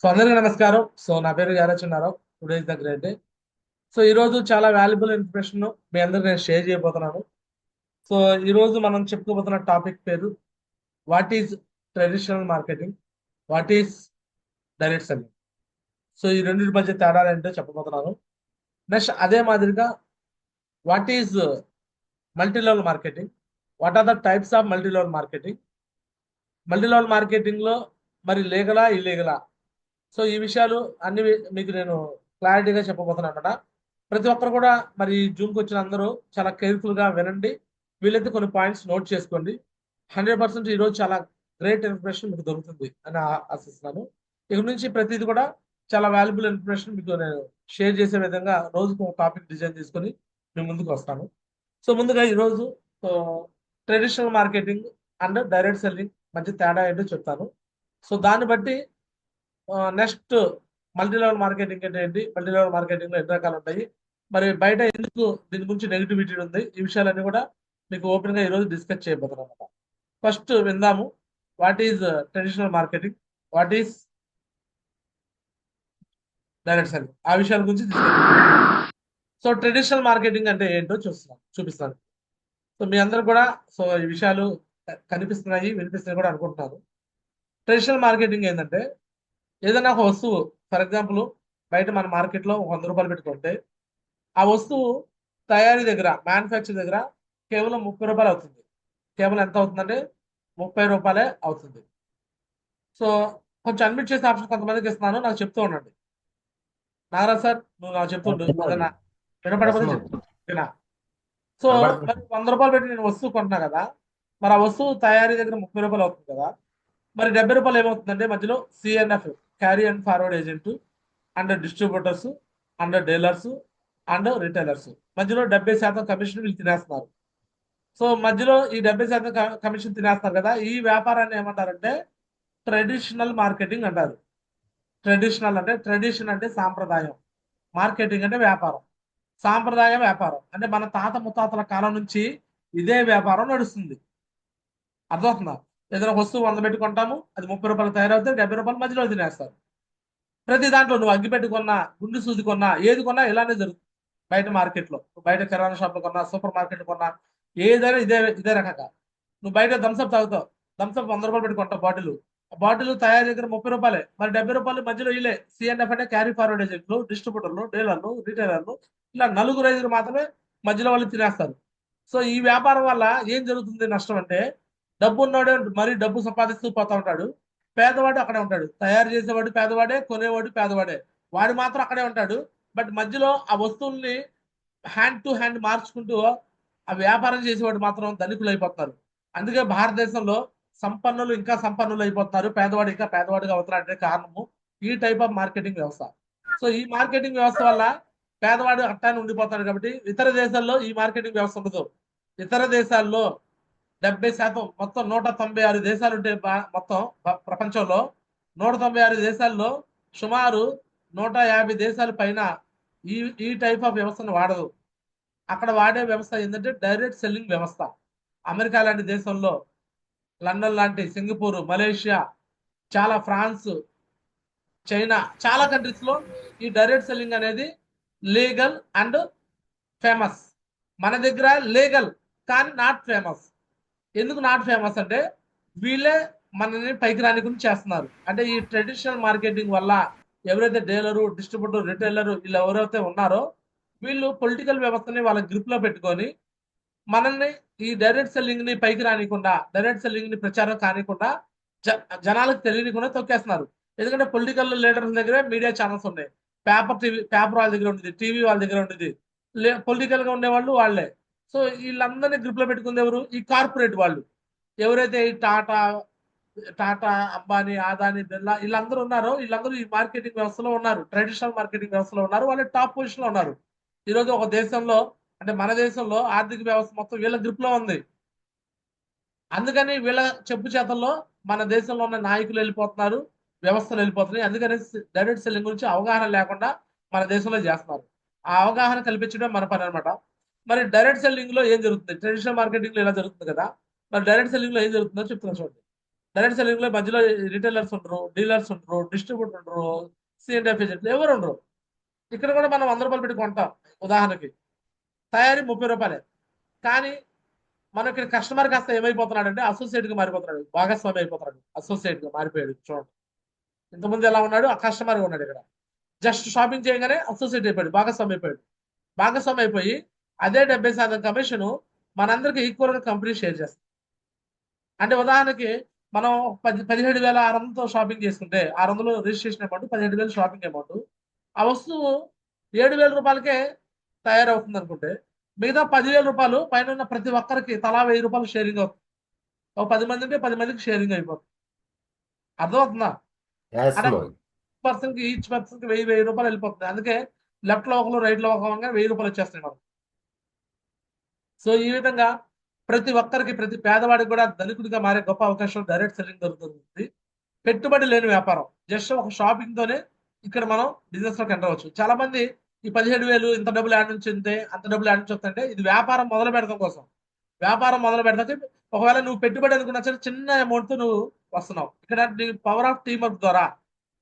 So అందరికీ నమస్కారం. So నా పేరు యారచున్నారావు. Today is the great day. So ఈ రోజు చాలా వాల్యుబుల్ ఇన్ఫర్మేషన్ మీ అందరికి నేను షేర్ చేయబోతున్నాను. సో ఈ రోజు మనం చెప్పుకోబోతున్న టాపిక్ పేరు what is traditional marketing, what is direct selling. So ఈ రెండింటి మధ్య తేడాలు ఏంటో చెప్పబోతున్నాను. నెక్స్ట్ అదే మాదిరిగా what is multi level marketing, what are the types of multi level marketing, multi level marketing లో మరి లీగలా ఇల్లీగలా. సో ఈ విషయాలు అన్ని మీకు నేను క్లారిటీగా చెప్పబోతున్నాను అనమాట. ప్రతి ఒక్కరు కూడా మరి జూమ్కి వచ్చిన అందరూ చాలా కేర్ఫుల్ గా వినండి. వీలైతే కొన్ని పాయింట్స్ నోట్ చేసుకోండి. 100% ఈరోజు చాలా గ్రేట్ ఇన్ఫర్మేషన్ మీకు దొరుకుతుంది అని ఆశిస్తున్నాను. ఇక నుంచి ప్రతిది కూడా చాలా వాల్యుబుల్ ఇన్ఫర్మేషన్ మీకు నేను షేర్ చేసే విధంగా రోజుకు ఒక టాపిక్ డిజైన్ చేసుకొని మీ ముందుకు వస్తాను. సో ముందుగా ఈరోజు traditional marketing and direct selling మధ్య తేడా ఏంటో చెప్తాను. సో దాన్ని బట్టి నెక్స్ట్ మల్టీ లెవెల్ మార్కెటింగ్ అంటే ఏంటి, మల్టీ లెవెల్ మార్కెటింగ్ లో ఎన్ని రకాలు ఉంటాయి, మరి బయట ఎందుకు దీని గురించి నెగిటివిటీ ఉంది, ఈ విషయాలన్నీ కూడా మీకు ఓపెన్ గా ఈరోజు డిస్కస్ చేయబోతున్నాం అనమాట. ఫస్ట్ విందాము what is traditional marketing, what is direct selling, ఆ విషయాల గురించి డిస్కస్. సో ట్రెడిషనల్ మార్కెటింగ్ అంటే ఏంటో చూపిస్తాను. సో మీ అందరు కూడా సో ఈ విషయాలు కనిపిస్తున్నాయి వినిపిస్తున్నాయి కూడా అనుకుంటున్నాను. ట్రెడిషనల్ మార్కెటింగ్ ఏంటంటే ఏదైనా ఒక వస్తువు, ఫర్ ఎగ్జాంపుల్ బయట మన మార్కెట్లో 100 రూపాయలు పెట్టుకుంటే ఆ వస్తువు తయారీ దగ్గర, మ్యానుఫ్యాక్చర్ దగ్గర కేవలం 30 రూపాయలు అవుతుంది. కేవలం ఎంత అవుతుందంటే 30 రూపాయలే అవుతుంది. సో కొంచెం అడ్మిట్ చేసే ఆప్షన్ కొంతమందికి ఇస్తున్నాను, నాకు చెప్తూ ఉండండి. నాగరాజ్ సార్ నువ్వు నాకు చెప్తుండు ఏదన్నా వినపడకపోతే వస్తున్నాను. చెప్తు వినా. సో మరి కనబడుతున్నాను. 100 రూపాయలు పెట్టి నేను వస్తువు కొంటున్నా కదా, మరి ఆ వస్తువు తయారీ దగ్గర 30 రూపాయలు అవుతుంది కదా, మరి 70 రూపాయలు ఏమవుతుందంటే మధ్యలో CNF, carry and forward agent and distributors and dealers and retailers మధ్యలో 70% కమిషన్ వీళ్ళు తినేస్తున్నారు. సో మధ్యలో ఈ 70% కమిషన్ తినేస్తారు కదా, ఈ వ్యాపారాన్ని ఏమంటారంటే ట్రెడిషనల్ మార్కెటింగ్ అంటారు. ట్రెడిషనల్ అంటే ట్రెడిషన్ అంటే సాంప్రదాయం, మార్కెటింగ్ అంటే వ్యాపారం, సాంప్రదాయ వ్యాపారం అంటే మన తాత ముత్తాతల కాలం నుంచి ఇదే వ్యాపారం నడుస్తుంది. అర్థమవుతుందా? ఏదైనా వస్తువు 100 పెట్టి కొంటాము, అది 30 రూపాయలు తయారవుతే 70 రూపాయలు మధ్యలో తినేస్తారు. ప్రతి దాంట్లో నువ్వు అగ్గిపెట్టి కొన్నా, గుండు సూది కొన్నా, ఏది కొన్నా ఇలానే జరుగుతుంది. బయట మార్కెట్లో బయట కిరాణా షాప్లో కొన్నా, సూపర్ మార్కెట్ కొన్నా, ఏదైనా ఇదే రకంగా. నువ్వు బయట థమ్స్అప్ తాగుతావు, థమ్స్అప్ 100 రూపాయలు పెట్టి కొంటావు బాటిల్, ఆ బాటిల్ తయారీ దగ్గర 30 రూపాయలే, మరి 70 రూపాయలు మధ్యలో ఇలే సిఎన్ఎఫ్ అంటే క్యారీ ఫార్వర్డ్ ఏజెంట్లు, డిస్ట్రిబ్యూటర్లు, డీలర్లు, రిటైలర్లు, ఇలా నలుగురు ఐదుగురు మాత్రమే మధ్యలో వాళ్ళు తినేస్తారు. సో ఈ వ్యాపారం వల్ల ఏం జరుగుతుంది నష్టం అంటే, డబ్బు ఉన్నవాడే మరి డబ్బు సంపాదిస్తూ పోతా ఉంటాడు, పేదవాడు అక్కడే ఉంటాడు. తయారు చేసేవాడు పేదవాడే, కొనేవాడు పేదవాడే, వాడు మాత్రం అక్కడే ఉంటాడు. బట్ మధ్యలో ఆ వస్తువుల్ని హ్యాండ్ టు హ్యాండ్ మార్చుకుంటూ ఆ వ్యాపారం చేసేవాడు మాత్రం ధనికులు అయిపోతున్నారు. అందుకే భారతదేశంలో సంపన్నులు ఇంకా సంపన్నులు అయిపోతున్నారు, పేదవాడు ఇంకా పేదవాడిగా అవుతున్నారంటే కారణము ఈ టైప్ ఆఫ్ మార్కెటింగ్ వ్యవస్థ. సో ఈ మార్కెటింగ్ వ్యవస్థ వల్ల పేదవాడు అట్టాన్ని ఉండిపోతాడు. కాబట్టి ఇతర దేశాల్లో ఈ మార్కెటింగ్ వ్యవస్థ ఉండదు. ఇతర దేశాల్లో 70% మొత్తం 196 దేశాలు ఉంటే మొత్తం ప్రపంచంలో 196 దేశాల్లో సుమారు 150 దేశాల పైన ఈ ఈ టైప్ ఆఫ్ వ్యవస్థను వాడదు. అక్కడ వాడే వ్యవస్థ ఏంటంటే డైరెక్ట్ సెల్లింగ్ వ్యవస్థ. అమెరికా లాంటి దేశంలో, లండన్ లాంటి, సింగపూర్, మలేషియా, చాలా ఫ్రాన్స్, చైనా, చాలా కంట్రీస్ లో ఈ డైరెక్ట్ సెల్లింగ్ అనేది లీగల్ అండ్ ఫేమస్. మన దగ్గర లీగల్ కానీ నాట్ ఫేమస్. ఎందుకు నాట్ ఫేమస్ అంటే వీళ్ళే మనల్ని పైకి రానికుండా చేస్తున్నారు. అంటే ఈ ట్రెడిషనల్ మార్కెటింగ్ వల్ల ఎవరైతే డీలరు, డిస్ట్రిబ్యూటర్, రిటైలర్ వీళ్ళు ఎవరైతే ఉన్నారో వీళ్ళు పొలిటికల్ వ్యవస్థని వాళ్ళ గ్రిప్ లో పెట్టుకొని మనల్ని ఈ డైరెక్ట్ సెల్లింగ్ ని పైకి రానికుండా, డైరెక్ట్ సెల్లింగ్ ని ప్రచారం కానికుండా జనాలకు తెలియకుండా తొక్కేస్తున్నారు. ఎందుకంటే పొలిటికల్ లీడర్స్ దగ్గరే మీడియా ఛానల్స్ ఉన్నాయి, పేపర్ వాళ్ళ దగ్గర ఉండేది, టీవీ వాళ్ళ దగ్గర ఉండేది, పొలిటికల్ గా ఉండేవాళ్ళు వాళ్ళే. సో వీళ్ళందరినీ గ్రిప్ లో పెట్టుకుంది ఎవరు? ఈ కార్పొరేట్ వాళ్ళు. ఎవరైతే ఈ టాటా టాటా అంబానీ, ఆదాని, బిర్లా వీళ్ళందరూ ఉన్నారో వీళ్ళందరూ ఈ మార్కెటింగ్ వ్యవస్థలో ఉన్నారు, ట్రెడిషనల్ మార్కెటింగ్ వ్యవస్థలో ఉన్నారు, వాళ్ళు టాప్ పొజిషన్ లో ఉన్నారు. ఈరోజు ఒక దేశంలో, అంటే మన దేశంలో ఆర్థిక వ్యవస్థ మొత్తం వీళ్ళ గ్రిప్ లో ఉంది. అందుకని వీళ్ళ చెప్పు చేతల్లో మన దేశంలో ఉన్న నాయకులు వెళ్ళిపోతున్నారు, వ్యవస్థలు వెళ్ళిపోతున్నాయి. అందుకని డైరెక్ట్ సెల్లింగ్ గురించి అవగాహన లేకుండా మన దేశంలో చేస్తున్నారు. ఆ అవగాహన కల్పించడం మన పని అనమాట. మరి డైరెక్ట్ సెల్లింగ్ లో ఏం జరుగుతుంది? ట్రెడిషనల్ మార్కెటింగ్ లో ఇలా జరుగుతుంది కదా, మరి డైరెక్ట్ సెల్లింగ్ లో ఏం జరుగుతుందో చెప్తున్నా చూడండి. డైరెక్ట్ సెల్లింగ్ లో మధ్యలో రిటైలర్స్ ఉండరు, డీలర్స్ ఉండరు, డిస్ట్రిబ్యూటర్ ఉండరు, సిఎండిఎఫ్ ఏజెంట్లు ఎవరు ఉండరు. ఇక్కడ కూడా మనం 100 రూపాయలు పెట్టి కొంటాం. ఉదాహరణకి తయారీ 30 రూపాయలే. కానీ మనం ఇక్కడ కస్టమర్ కాస్త ఏమైపోతున్నాడు అంటే అసోసియేట్ గా మారిపోతున్నాడు, భాగస్వామి అయిపోతున్నాడు, అసోసియేట్ గా మారిపోయాడు. చూడండి, ఇంతకుముందు ఎలా ఉన్నాడు, ఆ కస్టమర్ గా ఉన్నాడు. ఇక్కడ జస్ట్ షాపింగ్ చేయగానే అసోసియేట్ అయిపోయాడు, భాగస్వామి అయిపోయాడు. భాగస్వామి అయిపోయి అదే 70% కమిషన్ మనందరికి ఈక్వల్ గా కంపెనీ షేర్ చేస్తుంది. అంటే ఉదాహరణకి మనం 17,600తో షాపింగ్ చేసుకుంటే 600 రిజిస్ట్రేషన్ అమౌంట్, 17,000 షాపింగ్ అమౌంట్, ఆ వస్తువు 7,000 రూపాయలకే తయారవుతుంది అనుకుంటే మిగతా 10,000 రూపాయలు పైన ఉన్న ప్రతి ఒక్కరికి తలా 1,000 రూపాయలు షేరింగ్ అవుతుంది. ఒక 10 మంది ఉంటే 10 మందికి షేరింగ్ అయిపోతుంది. అర్థమవుతుందా? ఎస్ అంటే మోహన్. ఈచ్ పర్సన్ కి 1,000 రూపాయలు వెళ్ళిపోతుంది. అందుకే లెఫ్ట్ లో ఒకరు రైట్ లో ఒక 1,000 రూపాయలు వచ్చేస్తాయి మనకు. సో ఈ విధంగా ప్రతి ఒక్కరికి, ప్రతి పేదవాడికి కూడా ధనికుడిగా మారే గొప్ప అవకాశం డైరెక్ట్ సెల్లింగ్ దొరుకుతుంది. పెట్టుబడి లేని వ్యాపారం, జస్ట్ ఒక షాపింగ్ తోనే ఇక్కడ మనం బిజినెస్ లోకి ఎంటర్ అవ్వచ్చు. చాలా మంది ఈ 17,000 ఇంత డబ్బులు యాడ్ నుంచి ఉంటే అంత డబ్బులు యాడ్ నుంచి వస్తుంటే ఇది వ్యాపారం మొదలు పెడతాం కోసం. వ్యాపారం మొదలు పెడతాకి ఒకవేళ నువ్వు పెట్టుబడి అనుకున్నా సరే చిన్న అమౌంట్ తో నువ్వు వస్తున్నావు. ఇక్కడ పవర్ ఆఫ్ టీమ్ వర్క్ ద్వారా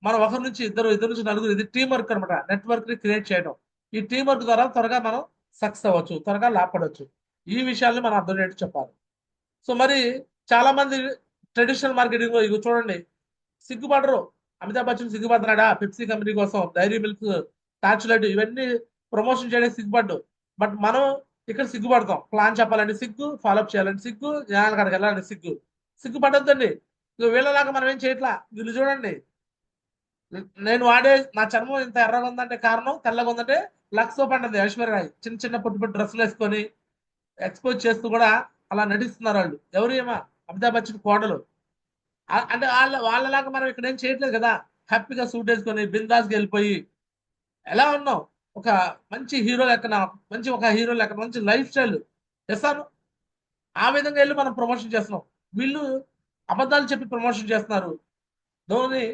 మనం ఒకరి నుంచి ఇద్దరు నుంచి నలుగురు, ఇది టీం వర్క్ అనమాట. నెట్వర్క్ ని క్రియేట్ చేయడం. ఈ టీం వర్క్ ద్వారా త్వరగా మనం సక్సెస్ అవ్వచ్చు, త్వరగా లాభపడవచ్చు. ఈ విషయాల్ని మనం అర్థం చేసి చెప్పాలి. సో మరి చాలా మంది ట్రెడిషనల్ మార్కెటింగ్ లో ఇవి చూడండి సిగ్గుపడరు. అమితాబ్ బచ్చన్ సిగ్గుపడుతున్నాడా పెప్సీ కంపెనీ కోసం, డైరీ మిల్క్, టార్చులైట్ ఇవన్నీ ప్రమోషన్ చేయడానికి సిగ్గుపడ్డు. బట్ మనం ఇక్కడ సిగ్గుపడతాం. ప్లాన్ చెప్పాలంటే సిగ్గు, ఫాలోఅప్ చేయాలంటే సిగ్గు, జనాల కాడికి వెళ్ళాలంటే సిగ్గు. సిగ్గుపడొద్దండి. వీళ్ళలాగా మనం ఏం చేయట్లా. వీళ్ళు చూడండి, నేను వాడే నా చర్మం ఇంత ఎర్రగా ఉందంటే కారణం, తెల్లగా ఉందంటే లక్స్ సోప్ అంటది ఐశ్వర్య రాయ్. చిన్న చిన్న పొట్టి పొట్టి డ్రెస్సులు వేసుకొని ఎక్స్పోజ్ చేస్తూ కూడా అలా నటిస్తున్నారు వాళ్ళు. ఎవరు ఏమా అమితాబ్ బచ్చన్ కోడలు. అంటే వాళ్ళలాగా మనం ఇక్కడ ఏం చేయట్లేదు కదా. హ్యాపీగా సూట్ వేసుకొని బిందాస్కి వెళ్ళిపోయి ఎలా ఉన్నాం, ఒక మంచి హీరో లెక్కన, ఒక హీరో లెక్కన మంచి లైఫ్ స్టైల్ చేస్తాను. ఆ విధంగా వెళ్ళి మనం ప్రమోషన్ చేస్తున్నాం. వీళ్ళు అబద్ధాలు చెప్పి ప్రమోషన్ చేస్తున్నారు. ధోని,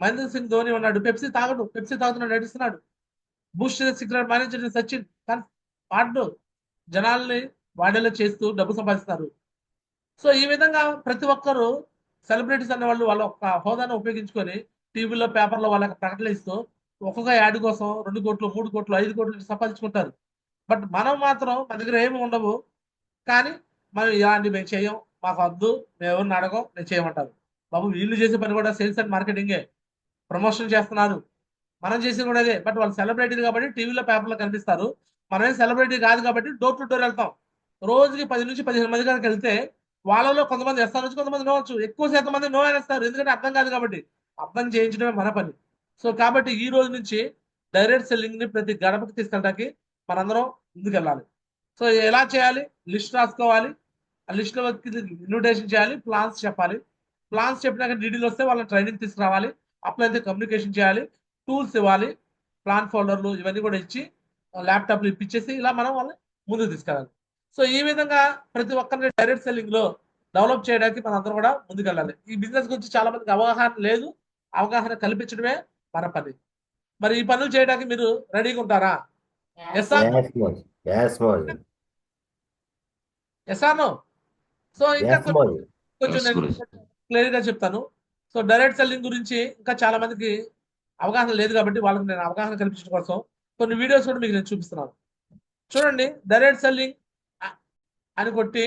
మహేంద్ర సింగ్ ధోని ఉన్నాడు, పెప్సీ తాగడు, పెప్సీ తాగుతున్నాడు, నటిస్తున్నాడు. బూస్ట్ సిగరెట్ మేనేజర్ సచిన్, కానీ వాడు జనాల్ని వాడేలా చేస్తూ డబ్బు సంపాదిస్తారు. సో ఈ విధంగా ప్రతి ఒక్కరు సెలబ్రిటీస్ అనే వాళ్ళు వాళ్ళ ఒక హోదాను ఉపయోగించుకొని టీవీలో, పేపర్లో వాళ్ళకి ప్రకటనలు ఇస్తూ ఒక్కొక్క యాడ్ కోసం 2 కోట్లు, 3 కోట్లు, 5 కోట్లు సంపాదించుకుంటారు. బట్ మనం మాత్రం మన దగ్గర ఏమి ఉండవు. కానీ మనం ఇలాంటి మేము చేయం, మాకు వద్దు, మేము ఎవరిని అడగం, నేను చేయమంటారు. బాబు వీళ్ళు చేసే పని కూడా సేల్స్ అండ్ మార్కెటింగే. ప్రమోషన్ చేస్తున్నారు, మనం చేసేది కూడా అదే. బట్ వాళ్ళు సెలబ్రిటీలు కాబట్టి టీవీలో, పేపర్లో కనిపిస్తారు. మనమేం సెలబ్రిటీ కాదు కాబట్టి డోర్ టు డోర్ వెళ్తాం. రోజుకి 10 నుంచి 15 మంది కనుక వెళ్తే వాళ్ళలో కొంతమంది ఎస్ అనొచ్చు, కొంతమంది నో వచ్చు. ఎక్కువ శాతం మంది నో అనేస్తారు, ఎందుకంటే అర్థం కాదు కాబట్టి. అర్థం చేయించడమే మన పని. సో కాబట్టి ఈ రోజు నుంచి డైరెక్ట్ సెల్లింగ్ ని ప్రతి గడపకి తీసుకెళ్ళడానికి మనందరం ముందుకెళ్ళాలి. సో ఎలా చేయాలి? లిస్ట్ రాసుకోవాలి. ఆ లిస్ట్ లో ఇన్విటేషన్ చేయాలి, ప్లాన్స్ చెప్పాలి. ప్లాన్స్ చెప్పినాక డీడీలు వస్తే వాళ్ళని ట్రైనింగ్ తీసుకురావాలి. అప్లై అయితే కమ్యూనికేషన్ చేయాలి, టూల్స్ ఇవ్వాలి, ప్లాన్ ఫోల్డర్లు ఇవన్నీ కూడా ఇచ్చి ల్యాప్టాప్లు ఇప్పించేసి ఇలా మనం వాళ్ళని ముందుకు తీసుకెళ్ళాలి. సో ఈ విధంగా ప్రతి ఒక్కరిని డైరెక్ట్ సెల్లింగ్ లో డెవలప్ చేయడానికి మనం అందరం కూడా ముందుకెళ్ళాలి. ఈ బిజినెస్ గురించి చాలా మందికి అవగాహన లేదు. అవగాహన కల్పించడమే మన పని. మరి ఈ పనులు చేయడానికి మీరు రెడీగా ఉంటారా? Yes or yes Mohan. Yes Mohan. Yes or no? So ఇంకా ఎస్ మోహన్. కొంచెం ఎస్ నేను గురుజీ. క్లియర్ గా చెప్తాను. సో డైరెక్ట్ సెల్లింగ్ గురించి ఇంకా చాలా మందికి అవగాహన లేదు కాబట్టి వాళ్ళకి నేను అవగాహన కల్పించడం కోసం కొన్ని వీడియోస్ కూడా మీకు నేను చూపిస్తున్నాను. చూడండి, డైరెక్ట్ సెల్లింగ్ అని కొట్టి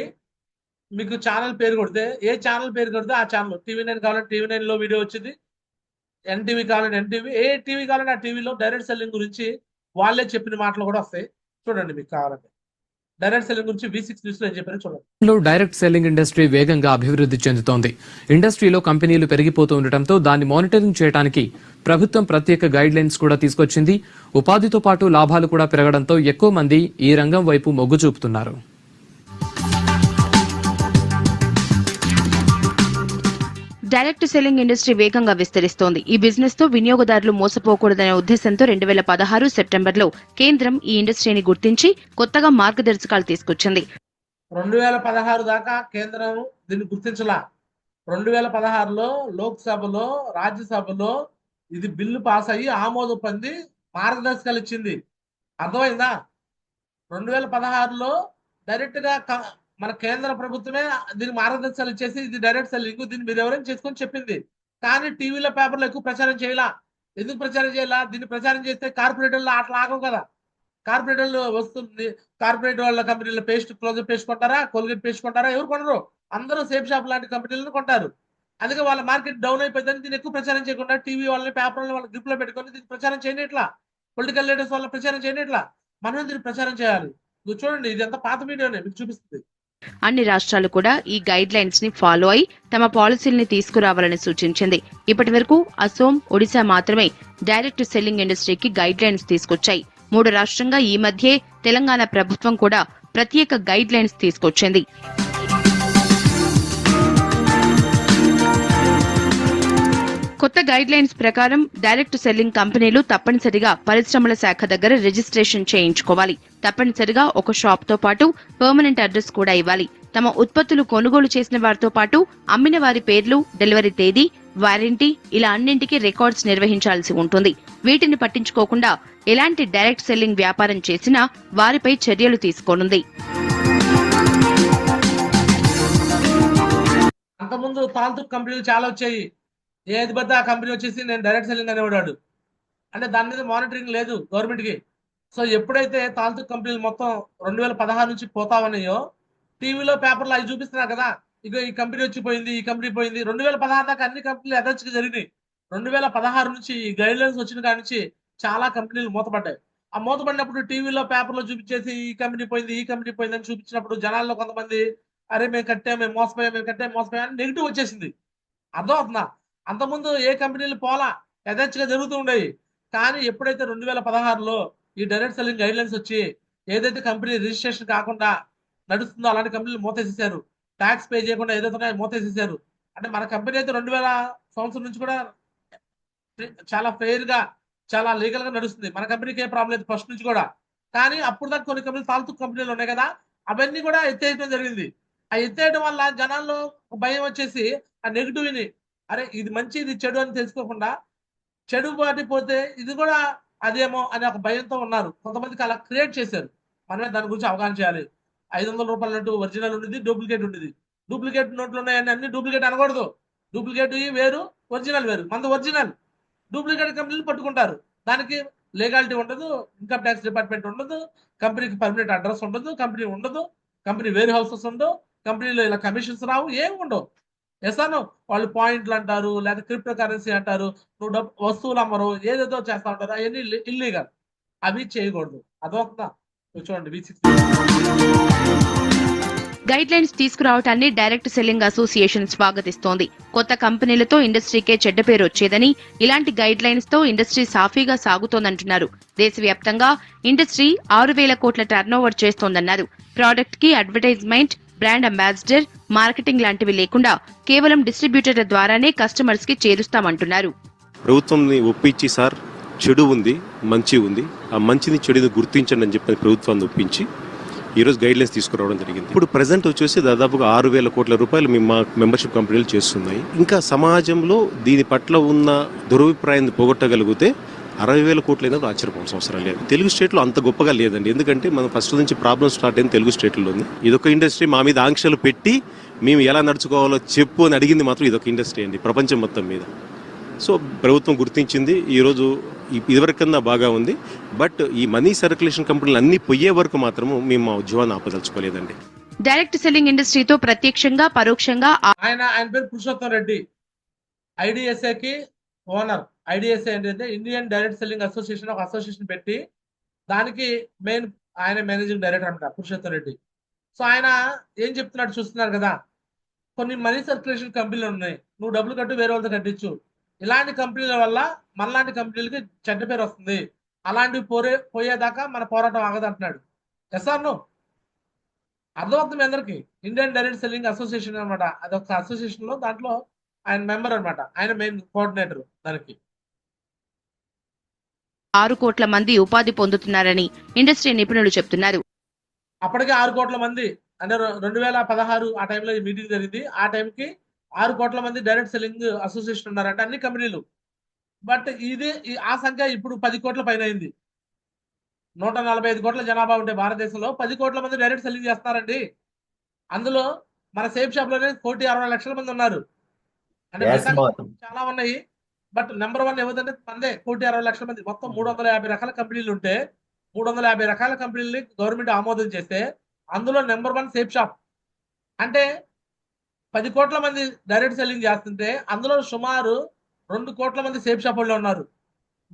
మీకు ఛానల్ పేరు కొడితే, ఏ ఛానల్ పేరు కొడితే ఆ ఛానల్, టీవీ9 కావాలంటే టీవీ9 లో వీడియో వచ్చింది, ఎన్టీవీ కావాలంటే ఎన్టీవీ, ఏ టీవీ కావాలంటే ఆ టీవీలో డైరెక్ట్ సెల్లింగ్ గురించి వాళ్ళే చెప్పిన మాటలు కూడా వస్తాయి. చూడండి, మీకు కావాలంటే డైరెక్ట్ సెల్లింగ్ గురించి V6 న్యూస్ లో ఏం చెప్పారో చూడండి. లో డైరెక్ట్ సెల్లింగ్ ఇండస్ట్రీ వేగంగా అభివృద్ధి చెందుతోంది. ఇండస్ట్రీలో కంపెనీలు పెరిగిపోతూ ఉండటంతో దాన్ని మానిటరింగ్ చేయడానికి ప్రభుత్వం ప్రత్యేక గైడ్ లైన్స్ కూడా తీసుకొచ్చింది. ఉపాధితో పాటు లాభాలు కూడా పెరగడంతో ఎక్కువ మంది ఈ రంగం వైపు మొగ్గు చూపుతున్నారు. డైరెక్ట్ సెల్లింగ్ ఇండస్ట్రీ వేగంగా విస్తరిస్తోంది. ఈ బిజినెస్ తో వినియోగదారులు మోసపోకూడదనే ఉద్దేశంతో 2016 సెప్టెంబర్లో కేంద్రం ఈ ఇండస్ట్రీని గుర్తించి కొత్తగా మార్గదర్శకాలు తీసుకొచ్చింది. 2016 దాకా కేంద్రం దీన్ని గుర్తించలా. 2016లో లోక్సభలో, రాజ్యసభలో ఇది బిల్లు పాస్ అయ్యి ఆమోదం పొంది మార్గదర్శకాలు ఇచ్చింది. అర్థమైందా? 2016లో డైరెక్ట్ గా మన కేంద్ర ప్రభుత్వమే దీనికి మార్గదర్శకాలు ఇచ్చేసి ఇది డైరెక్ట్ సెల్లింగ్, దీన్ని మీరు ఎవరైనా చేసుకొని చెప్పింది. కానీ టీవీలో పేపర్లో ఎక్కువ ప్రచారం చేయాల. ఎందుకు ప్రచారం చేయాల? దీన్ని ప్రచారం చేస్తే కార్పొరేటర్లు అట్లా ఆగవు కదా. కార్పొరేటర్లు వస్తుంది, కార్పొరేట్ వాళ్ళ కంపెనీల పేస్ట్, క్లోజర్ పేస్ట్ కొంటారా, కోల్గేట్ పేస్ట్ కొంటారా? ఎవరు కొనరు. అందరూ సేఫ్ షాప్ లాంటి కంపెనీలను కొంటారు. అందుకే వాళ్ళ మార్కెట్ డౌన్ అయిపోయిందని దీన్ని ఎక్కువ ప్రచారం చేయకుండా టీవీ వాళ్ళని, పేపర్లను వాళ్ళ గ్రిప్ లో పెట్టుకొని దీన్ని ప్రచారం చేయనిట్లా. పొలిటికల్ లీడర్స్ వాళ్ళ ప్రచారం చేయనిట్లా. మనం దీన్ని ప్రచారం చేయాలి. మీరు చూడండి, ఇది అంతా పాత వీడియోనే మీకు చూపిస్తుంది. అన్ని రాష్ట్రాలు కూడా ఈ గైడ్ లైన్స్ ని ఫాలో అయి తమ పాలసీల్ని తీసుకురావాలని సూచించింది. ఇప్పటి వరకు అసోం, ఒడిశా మాత్రమే డైరెక్ట్ సెల్లింగ్ ఇండస్ట్రీకి గైడ్ లైన్స్ తీసుకొచ్చాయి. 3 రాష్ట్రంగా ఈ మధ్యే తెలంగాణ ప్రభుత్వం కూడా ప్రత్యేక గైడ్ లైన్స్ తీసుకొచ్చింది. కొత్త గైడ్ లైన్స్ ప్రకారం డైరెక్ట్ సెల్లింగ్ కంపెనీలు తప్పనిసరిగా పరిశ్రమల శాఖ దగ్గర రిజిస్ట్రేషన్ చేయించుకోవాలి. తప్పనిసరిగా ఒక షాప్ తో పాటు పర్మనెంట్ అడ్రస్ కూడా ఇవ్వాలి. తమ ఉత్పత్తులు కొనుగోలు చేసిన వారితో పాటు అమ్మిన వారి పేర్లు, డెలివరీ తేదీ, వారంటీ ఇలా అన్నింటికీ రికార్డ్స్ నిర్వహించాల్సి ఉంటుంది. వీటిని పట్టించుకోకుండా ఎలాంటి డైరెక్ట్ సెల్లింగ్ వ్యాపారం చేసినా వారిపై చర్యలు తీసుకోనుంది. అంతకుముందు తాల్తు కంపెనీలు చాలా వచ్చాయి. ఏది పెద్ద ఆ కంపెనీ వచ్చేసి నేను డైరెక్ట్ సెల్లింగ్ అనేవాడు. అంటే దాని మీద మానిటరింగ్ లేదు గవర్నమెంట్ కి. సో ఎప్పుడైతే తాల్తు కంపెనీలు మొత్తం 2016 నుంచి పోతా ఉన్నాయో, టీవీలో పేపర్లో అవి చూపిస్తున్నారు కదా, ఇక ఈ కంపెనీ వచ్చి పోయింది, ఈ కంపెనీ పోయింది. 2016 దాకా అన్ని కంపెనీలు యథేచ్ఛగా జరిగినాయి. 2016 నుంచి ఈ గైడ్ లైన్స్ వచ్చిన కాడి నుంచి చాలా కంపెనీలు మూతపడ్డాయి. ఆ మూతపడినప్పుడు టీవీలో పేపర్లో చూపించేసి ఈ కంపెనీ పోయింది, ఈ కంపెనీ పోయింది అని చూపించినప్పుడు జనాల్లో కొంతమంది అరే మేము కట్టాం, మేము మోసపోయాం, మేము కట్టాం, మోసపోయాం అని నెగిటివ్ వచ్చేసింది. అర్థం అవుతుందా? అంతకుముందు ఏ కంపెనీలు పోలా, యథేచ్ఛగా జరుగుతూ ఉండేవి. కానీ ఎప్పుడైతే 2016లో ఈ డైరెక్ట్ సెల్లింగ్ గైడ్ లైన్స్ వచ్చి ఏదైతే కంపెనీ రిజిస్ట్రేషన్ కాకుండా నడుస్తుందో అలాంటి కంపెనీలు మూతేసేసారు. ట్యాక్స్ పే చేయకుండా ఏదైతే ఉన్నాయో మూతేసేసారు. అంటే మన కంపెనీ అయితే 2000 సంవత్సరం నుంచి కూడా చాలా ఫెయిర్ గా, చాలా లీగల్ గా నడుస్తుంది. మన కంపెనీకి ఏ ప్రాబ్లం లేదు ఫస్ట్ నుంచి కూడా. కానీ అప్పుడు దాకా కొన్ని కంపెనీలు తాల్తు కంపెనీలు ఉన్నాయి కదా, అవన్నీ కూడా ఎత్తేయడం జరిగింది. ఆ ఎత్తేయడం వల్ల జనాల్లో భయం వచ్చేసి ఆ నెగిటివ్ ని, అరే ఇది మంచి ఇది చెడు అని తెలుసుకోకుండా చెడు పాటిపోతే ఇది కూడా అదేమో అనే ఒక భయంతో ఉన్నారు. కొంతమందికి అలా క్రియేట్ చేశారు. మనమే దాని గురించి అవగాహన చేయాలి. 500 రూపాయల నోటు ఒరిజినల్ ఉండేది, డూప్లికేట్ ఉండేది. డూప్లికేట్ నోట్లు ఉన్నాయని అన్ని డూప్లికేట్ అనకూడదు. డూప్లికేట్ వేరు, ఒరిజినల్ వేరు. మనది ఒరిజినల్. డూప్లికేట్ కంపెనీలు పట్టుకుంటారు. దానికి లీగాలిటీ ఉండదు, ఇన్కమ్ ట్యాక్స్ డిపార్ట్మెంట్ ఉండదు, కంపెనీకి పర్మనెంట్ అడ్రస్ ఉండదు, కంపెనీ ఉండదు, కంపెనీ వేర్ హౌసెస్ ఉండవు, కంపెనీలో ఇలా కమిషన్స్ రావు, ఏమి ఉండవు. ఎసాను వాళ్ళు పాయింట్లు అంటారు, లేదా క్రిప్టో కరెన్సీ అంటారు, నువ్వు వస్తువులు అమ్మరు, ఏదేదో చేస్తా ఉంటారు. అవన్నీ ఇల్లీగల్. అవి చేయకూడదు. అదొక చూడండి V6. గైడ్ లైన్స్ తీసుకురావటాన్ని డైరెక్ట్ సెల్లింగ్ అసోసియేషన్ స్వాగతిస్తోంది. కొత్త కంపెనీలతో ఇండస్ట్రీకే చెడ్డ పేరు వచ్చేదని, ఇలాంటి గైడ్ లైన్స్ తో ఇండస్ట్రీ సాఫీగా సాగుతోందంటున్నారు. దేశవ్యాప్తంగా ఇండస్ట్రీ 6,000 కోట్ల టర్నోవర్ చేస్తోందన్నారు. ప్రోడక్ట్ కి అడ్వర్టైజ్మెంట్, బ్రాండ్ అంబాసిడర్, మార్కెటింగ్ లాంటివి లేకుండా కేవలం డిస్ట్రిబ్యూటర్ల ద్వారానే కస్టమర్స్ కి చేరుస్తామంటున్నారు. ప్రభుత్వంని ఒప్పించి సార్ చెడు ఉంది, మంచి ఉంది, ఆ మంచిని చెడుని గుర్తించండి అని చెప్పి ప్రభుత్వాన్ని ఒప్పించి ఈరోజు గైడ్ లైన్స్ తీసుకురావడం జరిగింది. ఇప్పుడు ప్రజెంట్ వచ్చేసి దాదాపుగా 6,000 కోట్ల రూపాయలు మా మెంబర్షిప్ కంపెనీలు చేస్తున్నాయి. ఇంకా సమాజంలో దీని పట్ల ఉన్న దురభిప్రాయాన్ని పోగొట్టగలిగితే 60,000 కోట్లైనా ఆశ్చర్యపోవాల్సిన అవసరం లేదు. తెలుగు స్టేట్లో అంత గొప్పగా లేదండి. ఎందుకంటే మనం ఫస్ట్ నుంచి ప్రాబ్లమ్ స్టార్ట్ అయింది తెలుగు స్టేట్లోనే. ఇదొక ఇండస్ట్రీ మా మీద ఆంక్షలు పెట్టి మేము ఎలా నడుచుకోవాలో చెప్పు అని అడిగింది మాత్రం ఇదొక ఇండస్ట్రీ అండి ప్రపంచం మొత్తం మీద. సో ప్రభుత్వం గుర్తించింది. ఈరోజు ఇదివరకన్నా బాగా ఉంది. బట్ ఈ మనీ సర్క్యులేషన్ కంపెనీలు అన్ని పోయే వరకు మాత్రము మేము మా ఉద్యోగాన్ని ఆపదలుచుకోలేదండి. డైరెక్ట్ సెల్లింగ్ ఇండస్ట్రీతో ప్రత్యక్షంగా, పరోక్షంగా ఆయన పేరు పురుషోత్తం రెడ్డి, ఐడిఎస్ఏకి ఓనర్. ఐడిఎస్ఏ అంటే ఇండియన్ డైరెక్ట్ సెల్లింగ్ అసోసియేషన్, ఒక అసోసియేషన్ పెట్టి దానికి ఆయన మేనేజింగ్ డైరెక్టర్ అనమాట పురుషోత్తం రెడ్డి. సో ఆయన ఏం చెప్తున్నాడు చూస్తున్నారు కదా, కొన్ని మనీ సర్క్యులేషన్ కంపెనీలు ఉన్నాయి, నువ్వు డబ్బులు కట్టు వేరే వాళ్ళతో కట్టించు. ఇలాంటి కంపెనీల వల్ల మనలాంటి కంపెనీలకి చెడ్డ పేరు వస్తుంది. అలాంటివి పోయేదాకా మన పోరాటం ఆగదు అంటున్నాడు. Yes or no? అర్థమవుతుంది అందరికి. ఇండియన్ డైరెక్ట్ సెల్లింగ్ అసోసియేషన్ అనమాట, అదొక అసోసియేషన్ లో దాంట్లో ఆయన మెంబర్ అనమాట. ఆయన మెయిన్ కోఆర్డినేటర్ దానికి. 6 కోట్ల మంది ఉపాధి పొందుతున్నారని ఇండస్ట్రీ నిపుణులు చెప్తున్నారు. అప్పటికే 6 కోట్ల మంది, అంటే 2016 ఆ టైంలో ఈ మీటింగ్ జరిగింది. ఆ టైంకి 6 కోట్ల మంది డైరెక్ట్ సెల్లింగ్ అసోసియేషన్ ఉన్నారంటే అన్ని కంపెనీలు. బట్ ఆ సంఖ్య ఇప్పుడు 10 కోట్ల పైన అయింది. 145 కోట్ల జనాభా ఉంటే భారతదేశంలో 10 కోట్ల మంది డైరెక్ట్ సెల్లింగ్ చేస్తున్నారండి. అందులో మన సేఫ్ షాప్ లోనే 1,60,00,000 మంది ఉన్నారు. అంటే Yes, మిగతా Modi. చాలా ఉన్నాయి. బట్ నెంబర్ 1 ఏమిటంటే మనదే 1,60,00,000 మంది. మొత్తం 350 రకాల కంపెనీలు ఉంటే 350 రకాల కంపెనీలని గవర్నమెంట్ ఆమోదం చేస్తే అందులో నెంబర్ 1 సేఫ్ షాప్. అంటే 10 కోట్ల మంది డైరెక్ట్ సెల్లింగ్ చేస్తుంటే అందులో సుమారు 2 కోట్ల మంది సేఫ్ షాప్ వాళ్ళు ఉన్నారు.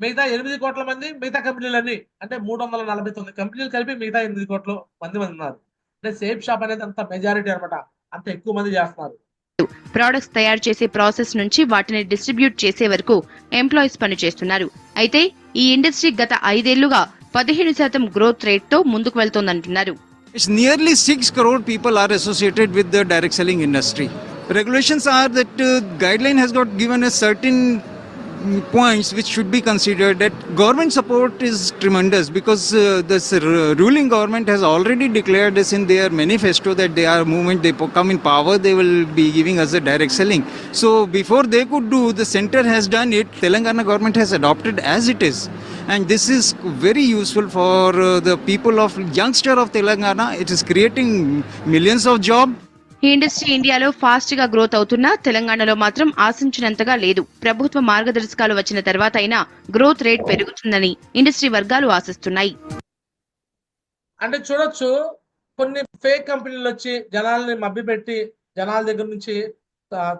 మిగతా 8 కోట్ల మంది మిగతా కంపెనీలన్నీ అంటే 349 కంపెనీలు కలిపి మిగతా 8 కోట్ల మంది ఉన్నారు. అంటే సేఫ్ షాప్ అనేది అంత మెజారిటీ అనమాట. అంత ఎక్కువ మంది చేస్తున్నారు. ప్రొడక్ట్స్ తయారు చేసే ప్రాసెస్ నుంచి వాటిని డిస్ట్రిబ్యూట్ చేసే వరకు ఎంప్లాయీస్ పనిచేస్తున్నారు. అయితే ఈ ఇండస్ట్రీ గత 5 ఏళ్లుగా 15% గ్రోత్ రేట్ తో ముందుకు వెళ్తోందంటున్నారు. It's nearly 6 crore people are associated with the direct selling industry. Regulations are that guideline has got given a certain points which should be considered. That government support is tremendous because this ruling government has already declared this in their manifesto that they are movement, they come in power, they will be giving us a direct selling. So before they could do, the center has done it. Telangana government has adopted as it is. And this is very useful for the people of youngster of Telangana. It is creating millions of jobs. ఈ industry ఇండియాలో fast గా growth అవుతున్నా తెలంగాణలో మాత్రం ఆశించినంతగా లేదు. ప్రభుత్వ మార్గదర్శకాలు వచ్చిన తర్వాత అయినా గ్రోత్ రేట్ పెరుగుతుందని ఇండస్ట్రీ వర్గాలు ఆశిస్తున్నాయి. అంటే చూడొచ్చు కొన్ని ఫేక్ కంపెనీలు వచ్చి జనాల్ని మభ్యపెట్టి జనాల దగ్గర నుంచి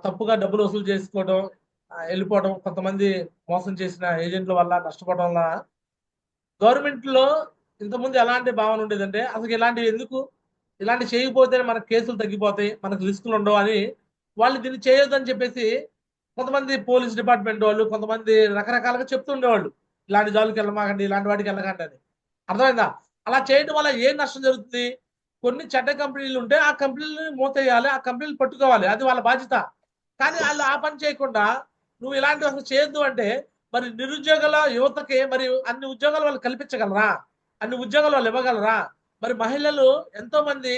తప్పుగా డబ్బులు వసూలు చేసుకోవడం, వెళ్ళిపోవడం, కొంతమంది మోసం చేసిన ఏజెంట్ల వల్ల నష్టపోవడం వల్ల గవర్నమెంట్ లో ఇంతకుముందు ఎలాంటి భావన ఉండేదంటే అసలు ఇలాంటివి ఎందుకు, ఇలాంటి చేయకపోతే మనకు కేసులు తగ్గిపోతాయి, మనకు రిస్కులు ఉండవు అని వాళ్ళు దీన్ని చేయొద్దని చెప్పేసి కొంతమంది పోలీస్ డిపార్ట్మెంట్ వాళ్ళు కొంతమంది రకరకాలుగా చెప్తూ ఉండేవాళ్ళు. ఇలాంటి జాబులకి వెళ్ళమాకండి, ఇలాంటి వాటికి వెళ్ళకండి అని. అర్థమైందా? అలా చేయడం వల్ల ఏం నష్టం జరుగుతుంది? కొన్ని చెడ్డ కంపెనీలు ఉంటే ఆ కంపెనీలను మూతేయాలి, ఆ కంపెనీలు పట్టుకోవాలి, అది వాళ్ళ బాధ్యత. కానీ వాళ్ళు ఆ పని చేయకుండా నువ్వు ఇలాంటివి అసలు చేయొద్దు అంటే మరి నిరుద్యోగుల యువతకి మరి అన్ని ఉద్యోగాలు వాళ్ళు కల్పించగలరా? అన్ని ఉద్యోగాలు వాళ్ళు ఇవ్వగలరా? మరి మహిళలు ఎంతో మంది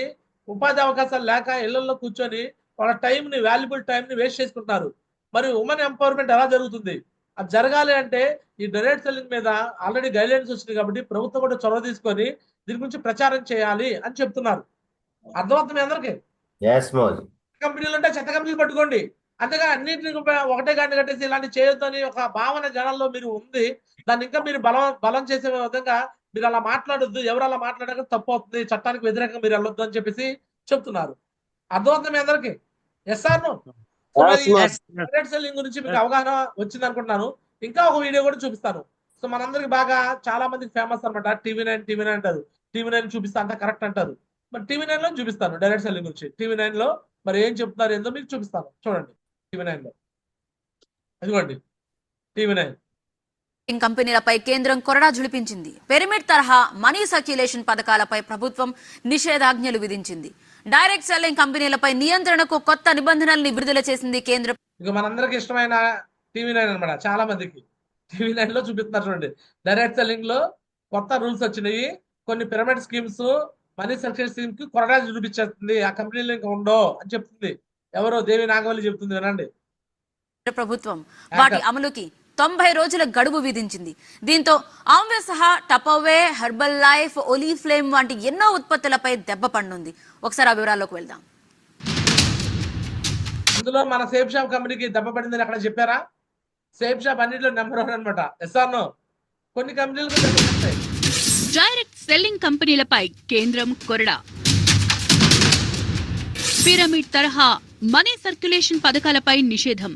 ఉపాధి అవకాశాలు లేక ఇళ్లలో కూర్చొని వాళ్ళ టైంని, వాల్యుబుల్ టైంని వేస్ట్ చేసుకుంటున్నారు. మరి ఉమెన్ ఎంపవర్మెంట్ ఎలా జరుగుతుంది? అది జరగాలి అంటే ఈ డైరెక్ట్ సెల్లింగ్ మీద ఆల్రెడీ గైడ్లైన్స్ వచ్చినాయి కాబట్టి ప్రభుత్వం కూడా చొరవ తీసుకొని దీని గురించి ప్రచారం చేయాలి అని చెప్తున్నారు. అర్థమవుతుంది అందరికి? Yes, Modi. కంపెనీలు ఉంటే చెత్త కంపెనీలు పట్టుకోండి, అంతేగా అన్నింటిని ఒకటే గంట కట్టేసి ఇలాంటి చేయొద్దు అని ఒక భావన జనాల్లో మీరు ఉంది. దాన్ని ఇంకా మీరు బలం చేసే విధంగా మీరు అలా మాట్లాడొద్దు, ఎవరు అలా మాట్లాడక తప్పు అవుతుంది, చట్టానికి వ్యతిరేకంగా మీరు వెళ్ళొద్దు అని చెప్పేసి చెప్తున్నారు. అర్థమవుతుంది మీ అందరికి? Yes or no? Direct selling గురించి మీకు అవగాహన వచ్చింది అనుకుంటున్నాను. ఇంకా ఒక వీడియో కూడా చూపిస్తాను. సో మనందరికి బాగా చాలా మందికి ఫేమస్ అనమాట టీవీ9 అంటారు. టీవీ9 చూపిస్తా అంతా కరెక్ట్ అంటారు. మరి టీవీ9 లో చూపిస్తాను డైరెక్ట్ సెల్లింగ్ గురించి. టీవీ9 లో మరి ఏం చెప్తున్నారు ఏందో మీకు చూపిస్తాను. చూడండి టీవీ9 లో. ఇదిగోండి టీవీ9. కంపెనీలపై కేంద్రం కొరడా జులిపించింది. పిరమిడ్ తరహా మనీ సర్క్యులేషన్ పథకాలపై ప్రభుత్వం నిషేధాజ్ఞలు విధించింది. డైరెక్ట్ సెల్లింగ్ కంపెనీలపై నియంత్రణకు కొత్త నిబంధనల్ని విడుదల చేసింది కేంద్రం. ఇక మనందరికి ఇష్టమైన టీవీ9 అనమాట. చాలా మందికి టీవీ9 లో చూపిస్తున్నారు చూడండి. డైరెక్ట్ సెల్లింగ్ లో కొత్త రూల్స్ వచ్చినాయి. కొన్ని pyramid schemes, money circulation scheme కి కొరడా చూపించేస్తుంది. ఆ కంపెనీలు ఇంకా ఉండవు అని చెప్తుంది. ఎవరో దేవి నాగవల్లి చెప్తుంది, వినండి. ప్రభుత్వం వాటి అమలుకి 90 రోజుల గడువు విధించింది. దీంతో ఆమ్వే సహా టపవే, హెర్బల్ లైఫ్, ఒలీఫ్లేమ్ వంటి ఎన్నో ఉత్పత్తులపై దెబ్బ పడనుంది. ఒకసారి ఆ వివరాల్లోకి వెళ్దాం. అందులో మన సేఫ్ షాప్ కంపెనీకి దెబ్బ పడిందని అక్కడ చెప్పారా? సేఫ్ షాప్ అన్నింటిలో నెంబర్ 1 అనమాట. Yes or no? కొన్ని కంపెనీలకు దెబ్బ పడతాయి. డైరెక్ట్ సెల్లింగ్ కంపెనీలపై కేంద్రం కొరడా. పిరమిడ్ తరహా మనీ సర్క్యులేషన్ పథకాలపై నిషేధం.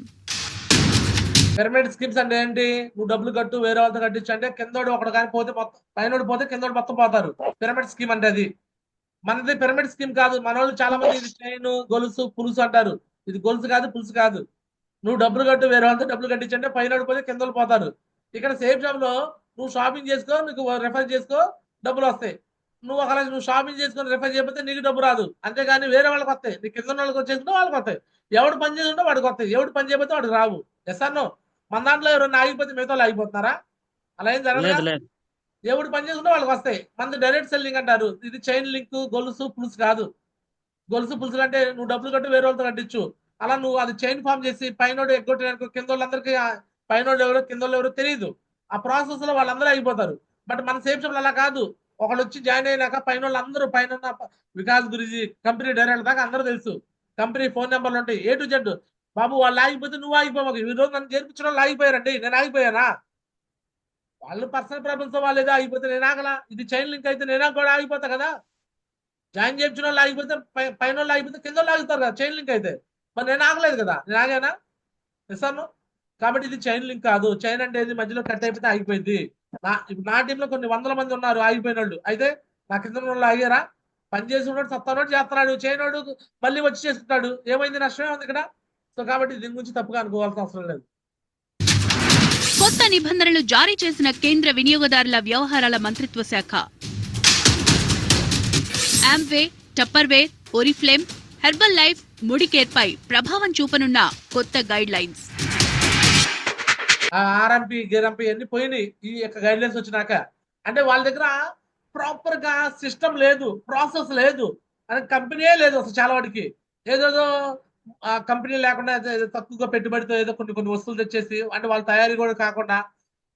పిరమిడ్ స్కీమ్స్ అంటే ఏంటి? నువ్వు డబ్బులు కట్టు, వేరే వాళ్ళతో కట్టించు అంటే కిందోడు ఒకడు కానీ పోతే మొత్తం, పైనోడు పోతే కిందోడు మొత్తం పోతారు. పిరమిడ్ స్కీమ్ అంటే అది. మనది పిరమిడ్ స్కీమ్ కాదు. మన వాళ్ళు చాలా మంది ఇది చైన్, గొలుసు, పులుసు అంటారు. ఇది గొలుసు కాదు, పులుసు కాదు. నువ్వు డబ్బులు కట్టు, వేరే వాళ్ళతో డబ్బులు కట్టించంటే పైనోడు పోతే కిందోడు పోతారు. ఇక్కడ సేఫ్ షాప్ లో నువ్వు షాపింగ్ చేసుకో, నీకు రెఫర్ చేసుకో, డబ్బులు వస్తాయి. నువ్వు షాపింగ్ చేసుకొని రెఫర్ చేయకపోతే నీకు డబ్బు రాదు. అంతేగాని వేరే వాళ్ళకి వస్తాయి. నీ కింద వాళ్ళకి వచ్చేసుకుంటే వాళ్ళకి వస్తాయి. ఎవడు పని చేసుకుంటే వాడికి వస్తాయి, ఎవడు పని చేయకపోతే వాడికి రావు. ఎస్ అన్నో? మన దాంట్లో ఎవరైనా ఆగిపోతే మిగతా వాళ్ళు ఆగిపోతున్నారా? అలా ఏం జరగదు. ఎవడు పని చేసుకుంటే వాళ్ళకి వస్తాయి. మనది డైరెక్ట్ సెల్లింగ్ అంటారు. ఇది చైన్ లింక్, గొలుసు, పులుసు కాదు. గొలుసు, పులుసు అంటే నువ్వు డబ్బులు కట్టు, వేరే వాళ్ళతో కట్టించు. అలా నువ్వు అది చైన్ ఫామ్ చేసి పైనోడు ఎగ్గొట్టిన కింద వాళ్ళందరికీ పైనోడు ఎవరో కింద ఎవరో తెలియదు. ఆ ప్రాసెస్ లో వాళ్ళందరూ అయిపోతారు. బట్ మన సేఫ్ షాప్ అలా కాదు. ఒకళ్ళు వచ్చి జాయిన్ అయినాక పైన వాళ్ళు అందరూ పైన ఉన్న వికాస్ గురించి కంపెనీ డైరెక్టర్ దాకా అందరూ తెలుసు. కంపెనీ ఫోన్ నెంబర్లు ఉంటాయి A to Z. బాబు వాళ్ళు ఆగిపోతే నువ్వు ఆగిపోవు. ఈ రోజు నన్ను చేర్పించడం వాళ్ళు ఆగిపోయారండి, నేను ఆగిపోయానా? వాళ్ళు పర్సనల్ ప్రాబ్లమ్స్ వాళ్ళు ఏదో ఆగిపోతే నేను ఆగలా. ఇది చైన్ లింక్ అయితే నేను కూడా ఆగిపోతా కదా. జాయిన్ చేయించిన వాళ్ళు ఆగిపోతే పైన వాళ్ళు ఆగిపోతే కింద వాళ్ళు ఆగుతారు కదా చైన్ లింక్ అయితే. మరి నేను ఆగలేదు కదా, నేను ఆగానా? ఇస్తాను. కాబట్టి ఇది చైన్ లింక్ కాదు. చైన్ అంటే ఇది మధ్యలో కట్ అయిపోతే ఆగిపోయింది. ఇప్పుడు నా టీంలో కొన్ని వందల మంది ఉన్నారు ఆగిపోయిన వాళ్ళు. అయితే నా కింద వాళ్ళు ఆగారా? పని చేసి ఉన్నాడు, సత్తాడు, చేస్తున్నాడు, చేయనోడు మళ్ళీ వచ్చి చేసుకుంటాడు. ఏమైంది? నష్టమే ఉంది ఇక్కడ. సో కాబట్టి దీని గురించి తప్పుగా అనుకోవాల్సిన అవసరం లేదు. కొత్త నిబంధనలు జారీ చేసిన కేంద్ర వినియోగదారుల వ్యవహారాల మంత్రిత్వ శాఖ. Amway, Tupperware, Oriflame, Herbalife, Modicare పై ప్రభావం చూపనున్న కొత్త గైడ్ లైన్స్. ఆర్ఎంపీ గిరంపీ అన్ని పోయినాయి ఈ యొక్క గైడ్ లైన్స్ వచ్చినాక. అంటే వాళ్ళ దగ్గర ప్రాపర్ గా సిస్టమ్ లేదు, ప్రాసెస్ లేదు, అని కంపెనీయే లేదు అసలు. చాలా వాటికి ఏదేదో కంపెనీ లేకుండా తక్కువగా పెట్టుబడితో ఏదో కొన్ని వస్తువులు తెచ్చేసి, అంటే వాళ్ళ తయారీ కూడా కాకుండా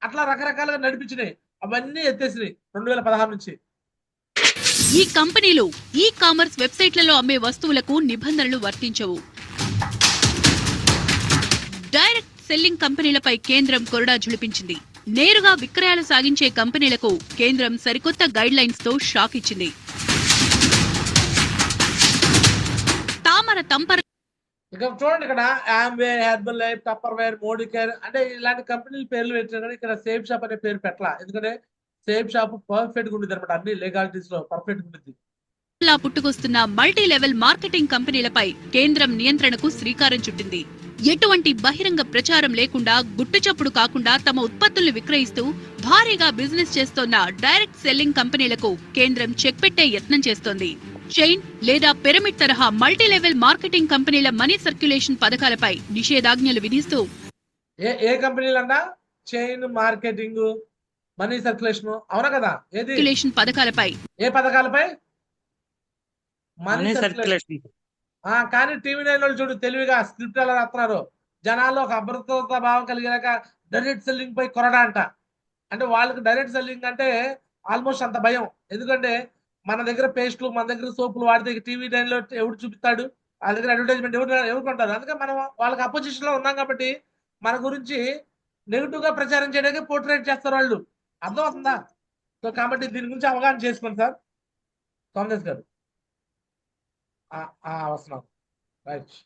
అట్లా రకరకాలుగా నడిపించినాయి. అవన్నీ ఎత్తేసినాయి 2016 నుంచి. ఈ కంపెనీలు ఈ కామర్స్ వెబ్సైట్లలో అమ్మే వస్తువులకు నిబంధనలు వర్తించవు. డైరెక్ట్ సెల్లింగ్ కంపెనీలపై కేంద్రం కొరడా జుళిపించింది. నేరుగా విక్రయాలు సాగించే కంపెనీలకు కేంద్రం సరికొత్త గైడ్ లైన్స్ తో షాక్ ఇచ్చింది. తామర తంపర ఇక చూడండి, ఇక్కడ Amway, herbal life, Tupperware, Modicare అంటే ఇలాంటి కంపెనీల పేర్లు పెట్టినా కానీ ఇక్కడ సేఫ్ షాప్ అనే పేరు పెట్టాల. ఎందుకంటే సేఫ్ షాప్ పర్ఫెక్ట్ గా ఉంటుంది అనమాట, అన్ని లీగాలిటీస్ లో పర్ఫెక్ట్ ఉంటుంది. లా పుట్టుకొస్తున్న మల్టీ లెవెల్ మార్కెటింగ్ కంపెనీలపై కేంద్రం నియంత్రణకు శ్రీకారం చుట్టింది. ఎటువంటి బహిరంగ ప్రచారం లేకుండా, గుట్టుచప్పుడు కాకుండా తమ ఉత్పత్తుల్ని విక్రయిస్తూ భారీగా బిజినెస్ చేస్తోన్న డైరెక్ట్ సెల్లింగ్ కంపెనీలకు కేంద్రం చెక్ పెట్టే యత్నం చేస్తోంది. చైన్ లేదా పిరమిడ్ తరహా మల్టీ లెవెల్ మార్కెటింగ్ కంపెనీల మనీ సర్క్యులేషన్ పథకాలపై నిషేధాజ్ఞలు విధిస్తూ ఏ కంపెనీలన్నా చైన్, మార్కెటింగ్, మనీ సర్క్యులేషన్, అవునా కదా? ఏది సర్క్యులేషన్ పథకాలపై ఏ పథకాలపై? Money circulation. కానీ టీవీ 9 వాళ్ళు చూడు తెలివిగా స్క్రిప్ట్ ఎలా రాస్తున్నారు. జనాల్లో ఒక అభద్రతా భావం కలిగినాక డైరెక్ట్ సెల్లింగ్ పై కొరడా అంట. అంటే వాళ్ళకి డైరెక్ట్ సెల్లింగ్ అంటే ఆల్మోస్ట్ అంత భయం. ఎందుకంటే మన దగ్గర పేస్టులు, మన దగ్గర సోపులు వాడితే టీవీ 9 లో ఎవడు చూపిస్తాడు? వాళ్ళ దగ్గర అడ్వర్టైజ్మెంట్ ఎవరు కొంటారు? అందుకే మనం వాళ్ళకి అపోజిషన్ లో ఉన్నాం కాబట్టి మన గురించి నెగిటివ్ గా ప్రచారం చేయడానికి పోర్ట్రేట్ చేస్తారు వాళ్ళు. అర్థమవుతుందా? సో కాబట్టి దీని గురించి అవగాహన చేసుకోండి సార్. కాంగ్రెస్ గారు వస్తున్నాం, రైట్.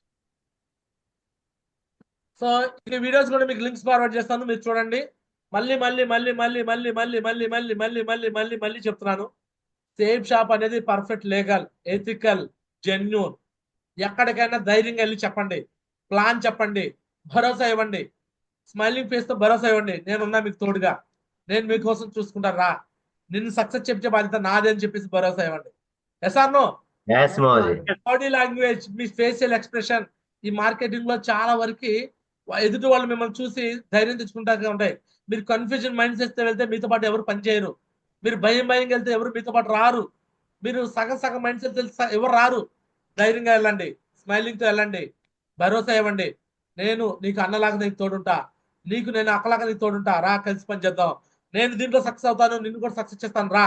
సో ఈ వీడియోస్ కూడా మీకు లింక్స్ ఫార్వర్డ్ చేస్తాను, మీరు చూడండి. మళ్ళీ మళ్ళీ మళ్ళీ మళ్ళీ మళ్ళీ మళ్ళీ మళ్ళీ మళ్ళీ మళ్ళీ మళ్ళీ మళ్ళీ మళ్ళీ చెప్తున్నాను, సేఫ్ షాప్ అనేది పర్ఫెక్ట్ లీగల్, ఎథికల్, జెన్యూన్. ఎక్కడికైనా ధైర్యంగా వెళ్ళి చెప్పండి, ప్లాన్ చెప్పండి, భరోసా ఇవ్వండి, స్మైలింగ్ ఫేస్ తో భరోసా ఇవ్వండి. నేనున్నా మీకు తోడుగా, నేను మీకోసం చూసుకుంటాను రా, నిన్ను సక్సెస్ చెప్పే బాధ్యత నాదే అని చెప్పేసి భరోసా ఇవ్వండి. Yes or no? Body language, మీ ఫేషియల్ ఎక్స్ప్రెషన్, ఈ మార్కెటింగ్ లో చాలా వరకు ఎదుటి వాళ్ళు మిమ్మల్ని చూసి ధైర్యం తెచ్చుకుంటా ఉంటాయి. మీరు కన్ఫ్యూజన్ మైండ్ చేస్తే వెళ్తే మీతో పాటు ఎవరు పనిచేయరు. మీరు భయం వెళ్తే ఎవరు మీతో పాటు రారు. మీరు సగం మైండ్ సెట్ తెలిసి ఎవరు రారు. ధైర్యంగా వెళ్ళండి, స్మైలింగ్ తో వెళ్ళండి, భరోసా ఇవ్వండి. నేను నీకు అన్నలాగా నీకు తోడుంటా, నీకు నేను అక్కలాగా నీకు తోడుంటా, రా కలిసి పని చేద్దాం. నేను దీంట్లో సక్సెస్ అవుతాను, నిన్ను కూడా సక్సెస్ చేస్తాను రా.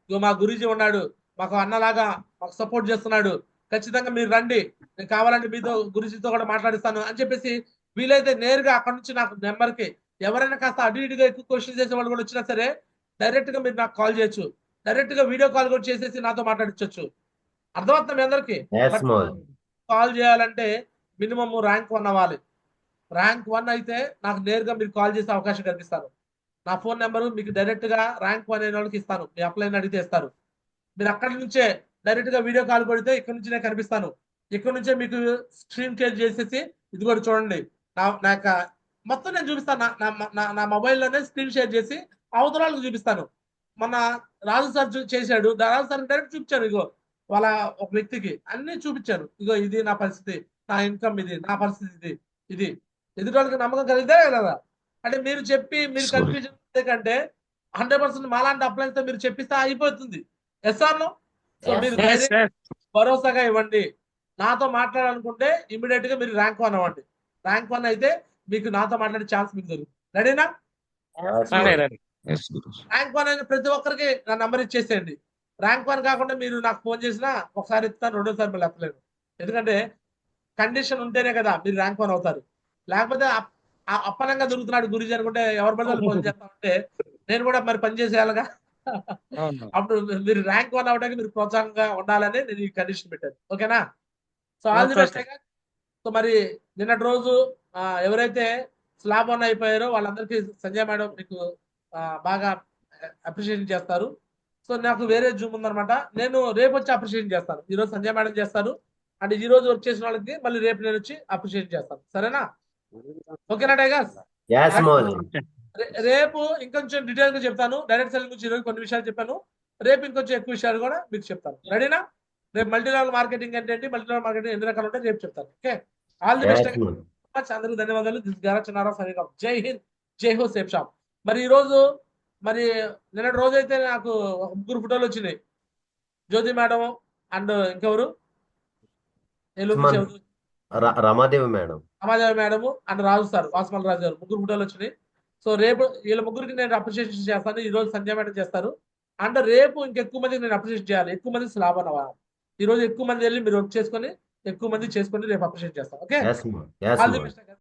ఇగో మా గురూజీ ఉన్నాడు, మాకు అన్నలాగా మాకు సపోర్ట్ చేస్తున్నాడు, ఖచ్చితంగా మీరు రండి, నేను కావాలంటే మీతో గురూజీతో కూడా మాట్లాడిస్తాను అని చెప్పేసి వీలైతే నేరుగా అక్కడ నుంచి నాకు నెంబర్కి ఎవరైనా కాస్త అటు ఇటుగా ఎక్కువ క్వశ్చన్ చేసే వాళ్ళు కూడా వచ్చినా సరే డైరెక్ట్ గా మీరు నాకు కాల్ చేయొచ్చు, డైరెక్ట్ గా వీడియో కాల్ కూడా చేసేసి నాతో మాట్లాడించవచ్చు. అర్థమవుతుంది మీ అందరికి? కాల్ చేయాలంటే మినిమం ర్యాంక్ 1 అవ్వాలి. ర్యాంక్ 1 అయితే నాకు నేరుగా మీరు కాల్ చేసే అవకాశం కల్పిస్తాను. నా ఫోన్ నెంబర్ మీకు డైరెక్ట్ గా ర్యాంక్ 1 అయిన వాళ్ళకి ఇస్తాను, మీ అప్లైన్ అడిగితే ఇస్తారు. మీరు అక్కడి నుంచే డైరెక్ట్ గా వీడియో కాల్ కొడితే ఇక్కడ నుంచి నేను కనిపిస్తాను. ఇక్కడ నుంచే మీకు స్క్రీన్ షేర్ చేసేసి ఇది కూడా చూడండి, నా మొత్తం నేను చూపిస్తాను. నా మొబైల్లోనే స్క్రీన్ షేర్ చేసి అవతల వాళ్ళకి చూపిస్తాను. మొన్న రాజు సార్ చేశాడు, రాజు సార్ డైరెక్ట్ చూపించాను. ఇగో వాళ్ళ ఒక వ్యక్తికి అన్ని చూపించాను, ఇగో ఇది నా పరిస్థితి, నా ఇన్కమ్ ఇది, నా పరిస్థితి ఇది. ఎదుటి వాళ్ళకి నమ్మకం కలిగితే కదా. అంటే మీరు చెప్పి మీరు కన్ఫ్యూజన్ కంటే 100% మాలాంటి అప్లైన్స్ తో మీరు చెప్పిస్తే అయిపోతుంది. Yes or no? సో మీరు భరోసాగా ఇవ్వండి. నాతో మాట్లాడాలనుకుంటే ఇమీడియట్ గా మీరు ర్యాంక్ 1 అవ్వండి. ర్యాంక్ 1 అయితే మీకు నాతో మాట్లాడే ఛాన్స్ మీకు దొరుకుతుంది. రెడీనా? ఎస్ గురు. ర్యాంక్ 1 అయిన ప్రతి ఒక్కరికి నా నంబర్ ఇచ్చేసేయండి. ర్యాంక్ 1 కాకుండా మీరు నాకు ఫోన్ చేసినా ఒకసారి ఇస్తాను, రెండోసారి మళ్ళీ ఎత్తలేను. ఎందుకంటే కండిషన్ ఉంటేనే కదా మీరు ర్యాంక్ 1 అవుతారు. లేకపోతే అప్పనంగా దొరుకుతున్నాడు గురించి అనుకుంటే ఎవరు పడితే వాళ్ళు ఫోన్ చేస్తామంటే నేను కూడా మరి పని చేసేయాలిగా. అవును. అప్పుడు మీరు ర్యాంక్ 1 అవడానికి మీరు ప్రోత్సాహంగా ఉండాలని నేను ఈ కండిషన్ పెట్టాను. ఓకేనా? So all the Okay, best. So మరి నిన్నటి రోజు ఎవరైతే స్లాబ్ 1 అయిపోయారో వాళ్ళందరికీ సంజయ్ మేడం మీకు బాగా అప్రిషియేషన్ చేస్తారు. సో నాకు వేరే జూమ్ ఉందన్నమాట. నేను రేపు వచ్చి అప్రిషియేషన్ చేస్తాను. ఈ రోజు సంజయ్ మేడం చేస్తారు. అండ్ ఈ రోజు వర్క్ చేసిన వాళ్ళకి మళ్ళీ రేపు నేను వచ్చి అప్రిషియేషన్ చేస్తాను. సరేనా? ఓకేనా టైగర్స్? Yes, Mohan. రేపు ఇంకొంచెం డీటెయిల్ గా చెప్తాను. డైరెక్ట్ సెల్లింగ్ గురించి ఈరోజు కొన్ని విషయాలు చెప్పాను. రేపు ఇంకొంచెం ఎక్కువ విషయాలు కూడా మీకు చెప్తాను. రెడీనా? రేపు మల్టీ లెవెల్ మార్కెటింగ్ అంటే ఏంటి, మల్టీ లెవెల్ మార్కెటింగ్ ఎన్ని రకాలు ఉంటాయి రేపు చెప్తాను. Okay, all the best. Yes, Mohan. అందరికీ ధన్యవాదాలు. దిస్ గారచనారా సైనింగ్ ఆఫ్. జై హింద్, జై హో సేఫ్ షాప్. మరి ఈ రోజు మరి నిన్నటి రోజు అయితే నాకు ఒక ముగ్గురు ఫోటోలు వచ్చినాయి. జ్యోతి మేడం అండ్ ఇంకెవరు Ramadevi madam, Ramadevi madam and Raju sir, వాస్మల్ రాజు గారు, ముగ్గురు ఫోటోలు వచ్చినాయి. సో రేపు వీళ్ళ ముగ్గురికి నేను అప్రిషియేషన్ చేస్తాను. ఈ రోజు సంజయ్ మేడం చేస్తారు. అండ్ రేపు ఇంకెక్కువ మందికి నేను అప్రిషియేట్ చేయాలి. ఎక్కువ మంది స్లాబ్ అన్నవారు. ఈ రోజు ఎక్కువ మంది వెళ్ళి మీరు వర్క్ చేసుకొని ఎక్కువ మంది చేసుకొని రేపు అప్రిషియేట్ చేస్తాం. Okay, yes, Mohan. Yes, all the Mohan. Best.